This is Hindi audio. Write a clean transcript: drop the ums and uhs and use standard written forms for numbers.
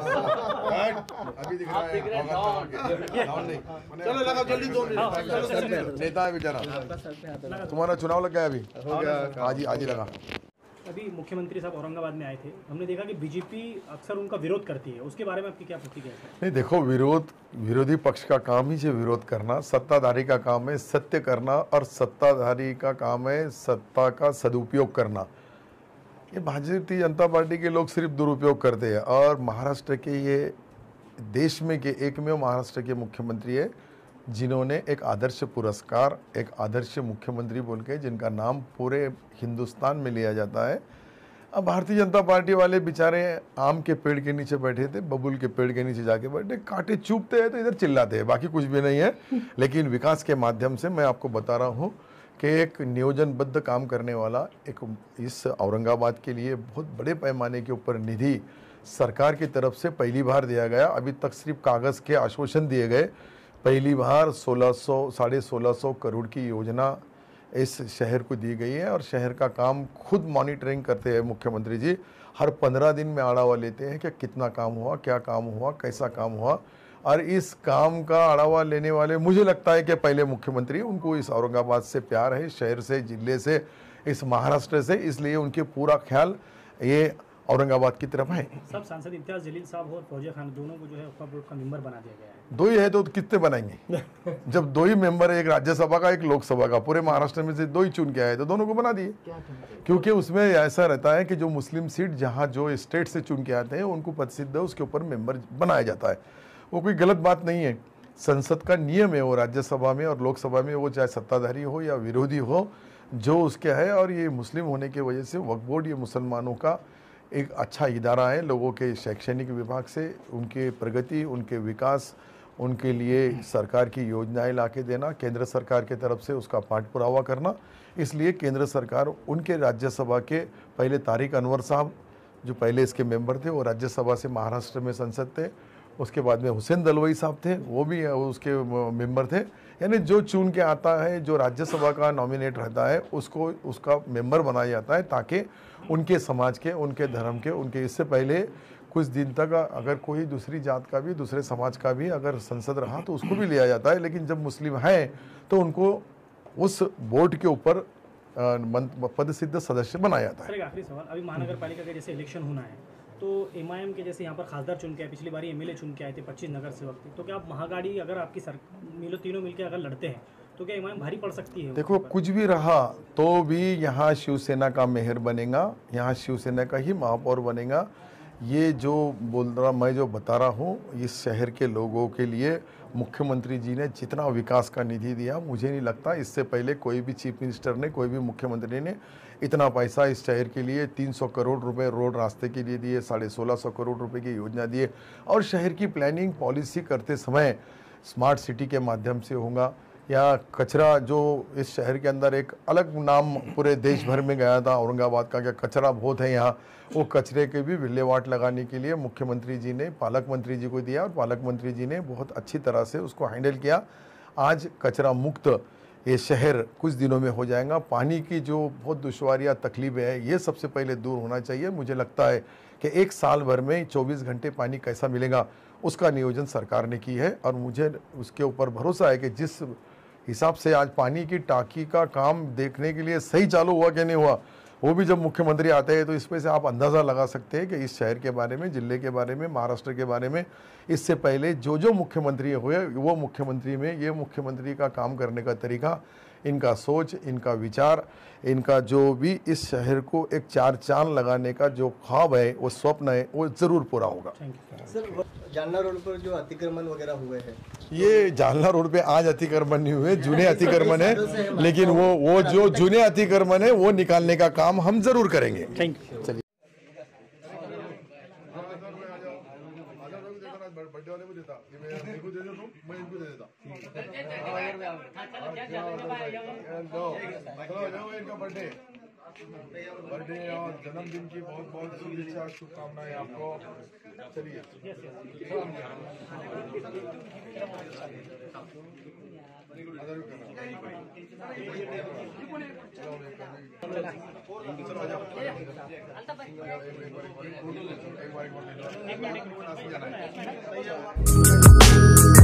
अभी दिख रहा है। चलो लगा जल्दी 2 मिनट। नेता है बेचारा। तुम्हारा चुनाव लग गया अभी? हो गया, आज ही लगा। अभी मुख्यमंत्री साहब औरंगाबाद में आए थे, हमने देखा कि बीजेपी अक्सर उनका विरोध करती है, उसके बारे में आपकी क्या प्रतिक्रिया है? नहीं देखो, विरोधी पक्ष का काम ही है विरोध करना, सत्ताधारी का काम है सत्य करना, और सत्ताधारी का काम है सत्ता का सदुपयोग करना। ये भारतीय जनता पार्टी के लोग सिर्फ दुरुपयोग करते हैं। और महाराष्ट्र के ये देश में के एकमेव महाराष्ट्र के मुख्यमंत्री है जिन्होंने एक आदर्श पुरस्कार, एक आदर्श मुख्यमंत्री बोल के जिनका नाम पूरे हिंदुस्तान में लिया जाता है। अब भारतीय जनता पार्टी वाले बेचारे आम के पेड़ के नीचे बैठे थे, बबुल के पेड़ के नीचे जाके बैठे, कांटे चुभते हैं तो इधर चिल्लाते हैं, बाकी कुछ भी नहीं है। लेकिन विकास के माध्यम से मैं आपको बता रहा हूँ कि एक नियोजनबद्ध काम करने वाला एक इस औरंगाबाद के लिए बहुत बड़े पैमाने के ऊपर निधि सरकार की तरफ से पहली बार दिया गया। अभी तक सिर्फ कागज़ के आश्वासन दिए गए, पहली बार 1600 करोड़ की योजना इस शहर को दी गई है। और शहर का काम खुद मॉनिटरिंग करते हैं मुख्यमंत्री जी, हर 15 दिन में आढ़ावा लेते हैं कि कितना काम हुआ, क्या काम हुआ, कैसा काम हुआ। और इस काम का आढ़ावा लेने वाले मुझे लगता है कि पहले मुख्यमंत्री, उनको इस औरंगाबाद से प्यार है, शहर से, जिले से, इस महाराष्ट्र से, इसलिए उनके पूरा ख्याल ये औरंगाबाद की तरफ है। सब सांसद इम्तियाज जलील साहब और फौजिया खान दोनों को जो है वक्फ बोर्ड का मेंबर बना दिया गया है। 2 ही है तो कितने बनाएंगे? जब 2 ही मेंबर है, एक राज्यसभा का एक लोकसभा का, पूरे महाराष्ट्र में से 2 ही चुन के आए तो दोनों को बना दिए। क्योंकि उसमें ऐसा रहता है कि जो मुस्लिम सीट जहाँ जो स्टेट से चुन के आते हैं उनको प्रसिद्ध है, उसके ऊपर मेंबर बनाया जाता है। वो कोई गलत बात नहीं है, संसद का नियम है वो। राज्यसभा में और लोकसभा में वो चाहे सत्ताधारी हो या विरोधी हो, जो उसके है। और ये मुस्लिम होने की वजह से वक्फ बोर्ड ये मुसलमानों का एक अच्छा इदारा है, लोगों के शैक्षणिक विभाग से उनके प्रगति, उनके विकास, उनके लिए सरकार की योजनाएं ला के देना, केंद्र सरकार के तरफ से उसका पाठ पुरावा करना। इसलिए केंद्र सरकार उनके राज्यसभा के पहले तारिक अनवर साहब जो पहले इसके मेंबर थे, वो राज्यसभा से महाराष्ट्र में सांसद थे। उसके बाद में हुसैन दलवाई साहब थे, वो भी उसके मेंबर थे। यानी जो चुन के आता है, जो राज्यसभा का नॉमिनेट रहता है, उसको उसका मेंबर बनाया जाता है, ताकि उनके समाज के, उनके धर्म के, उनके इससे पहले कुछ दिन तक अगर कोई दूसरी जात का भी, दूसरे समाज का भी अगर संसद रहा तो उसको भी लिया जाता है। लेकिन जब मुस्लिम है तो उनको उस बोर्ड के ऊपर पदसिद्ध सदस्य बनाया जाता है। सर एक आखिरी सवाल, अभी महानगर पालिका के जैसे इलेक्शन होना है तो एमआईएम के जैसे यहाँ पर खासदार चुन के आए, पिछली बार एमएलए चुन के आए थे 25 नगर सेवक थे, तो क्या आप महागाड़ी अगर आपकी तीनों मिलकर अगर लड़ते हैं तो क्या एमआईएम भारी पड़ सकती है? देखो, कुछ भी रहा तो भी यहाँ शिवसेना का मेयर बनेगा, यहाँ शिवसेना का ही महापौर बनेगा। ये जो मैं जो बता रहा हूँ, इस शहर के लोगों के लिए मुख्यमंत्री जी ने जितना विकास का निधि दिया, मुझे नहीं लगता इससे पहले कोई भी चीफ मिनिस्टर ने, कोई भी मुख्यमंत्री ने इतना पैसा इस शहर के लिए 300 करोड़ रुपए रोड रास्ते के लिए दिए, 1650 करोड़ रुपए की योजना दिए। और शहर की प्लानिंग पॉलिसी करते समय स्मार्ट सिटी के माध्यम से होगा, या कचरा जो इस शहर के अंदर एक अलग नाम पूरे देश भर में गया था औरंगाबाद का, क्या कचरा बहुत है यहाँ, वो कचरे के भी विल्हेवाट लगाने के लिए मुख्यमंत्री जी ने पालक मंत्री जी को दिया, और पालक मंत्री जी ने बहुत अच्छी तरह से उसको हैंडल किया। आज कचरा मुक्त ये शहर कुछ दिनों में हो जाएगा। पानी की जो बहुत दुश्वारियाँ, तकलीफें है, ये सबसे पहले दूर होना चाहिए। मुझे लगता है कि 1 साल भर में 24 घंटे पानी कैसा मिलेगा उसका नियोजन सरकार ने की है। और मुझे उसके ऊपर भरोसा है कि जिस हिसाब से आज पानी की टांकी का काम देखने के लिए सही चालू हुआ कि नहीं हुआ, वो भी जब मुख्यमंत्री आते हैं तो इस पे से आप अंदाज़ा लगा सकते हैं कि इस शहर के बारे में, जिले के बारे में, महाराष्ट्र के बारे में इससे पहले जो जो मुख्यमंत्री हुए, वो मुख्यमंत्री में ये मुख्यमंत्री का काम करने का तरीका, इनका सोच, इनका विचार, इनका जो भी इस शहर को एक 4 चांद लगाने का जो ख्वाब है, वो स्वप्न है, वो ज़रूर पूरा होगा। सर, जालना रोड पर जो अतिक्रमण वगैरह हुए हैं, ये जालना रोड पे आज अतिक्रमण नहीं हुए, जूने अतिक्रमण है, लेकिन वो जो जूने अतिक्रमण है वो निकालने का काम हम जरूर करेंगे। Thank you. चलिए। बर्थडे और जन्मदिन की बहुत बहुत शुभेच्छा शुभकामनाएं आपको। चलिए एक बार